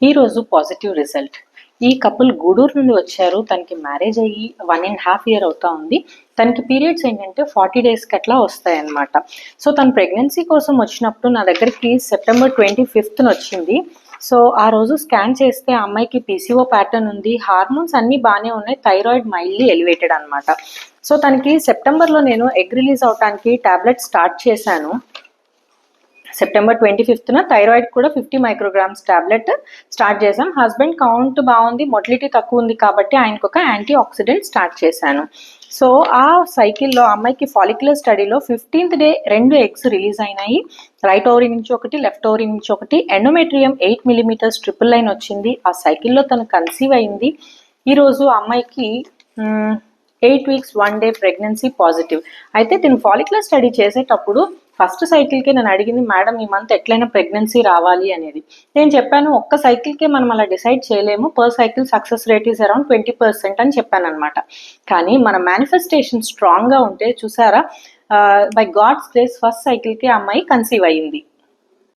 ఈరోజు positive result. ఈ couple Gudur నుండి వచ్చారు. తనకి మ్యారేజ్ అయ్యి 1.5 year అవుతా ఉంది. తనకి పీరియడ్స్ ఏంటంటే 40 daysకి అట్లా వస్తాయన్నమాట. సో తను ప్రెగ్నెన్సీ కోసం వచ్చినప్పుడు నా దగ్గరికి సెప్టెంబర్ 25th వచ్చింది. సో ఆ రోజు స్కాన్ చేస్తే ఆ అమ్మాయికి పీసీఓ ప్యాటర్న్ ఉంది, హార్మోన్స్ అన్నీ బాగానే ఉన్నాయి, థైరాయిడ్ మైల్డ్లీ ఎలివేటెడ్ అనమాట. సో తనకి సెప్టెంబర్లో నేను ఎగ్ రిలీజ్ అవడానికి టాబ్లెట్ స్టార్ట్ చేశాను. సెప్టెంబర్ 25th థైరాయిడ్ కూడా 50 micrograms టాబ్లెట్ స్టార్ట్ చేశాం. హస్బెండ్ కౌంట్ బాగుంది, మొటిలిటీ తక్కువ ఉంది కాబట్టి ఆయనకు ఒక యాంటీ ఆక్సిడెంట్ స్టార్ట్ చేశాను. సో ఆ సైకిల్లో అమ్మాయికి ఫాలిక్యులర్ స్టడీలో 15th day 2 eggs రిలీజ్ అయినాయి. రైట్ ఓవరీ నుంచి ఒకటి, లెఫ్ట్ ఓవరీ నుంచి ఒకటి. ఎండోమెట్రియం 8 mm ట్రిపుల్ లైన్ వచ్చింది. ఆ సైకిల్లో తను కన్సీవ్ అయింది. ఈరోజు అమ్మాయికి 8 weeks 1 day ప్రెగ్నెన్సీ పాజిటివ్. అయితే తిను ఫాలిక్యులర్ స్టడీ చేసేటప్పుడు ఫస్ట్ సైకిల్కే నేను అడిగింది, మేడం ఈ మంత్ ఎట్లయినా ప్రెగ్నెన్సీ రావాలి అనేది. నేను చెప్పాను, ఒక్క సైకిల్కే మనం అలా డిసైడ్ చేయలేము, per cycle success rate is around 20% అని చెప్పాను అనమాట. కానీ మన మేనిఫెస్టేషన్ స్ట్రాంగ్గా ఉంటే చూసారా, బై గాడ్స్ గ్రేస్ ఫస్ట్ సైకిల్కే అమ్మాయి కన్సీవ్ అయ్యింది.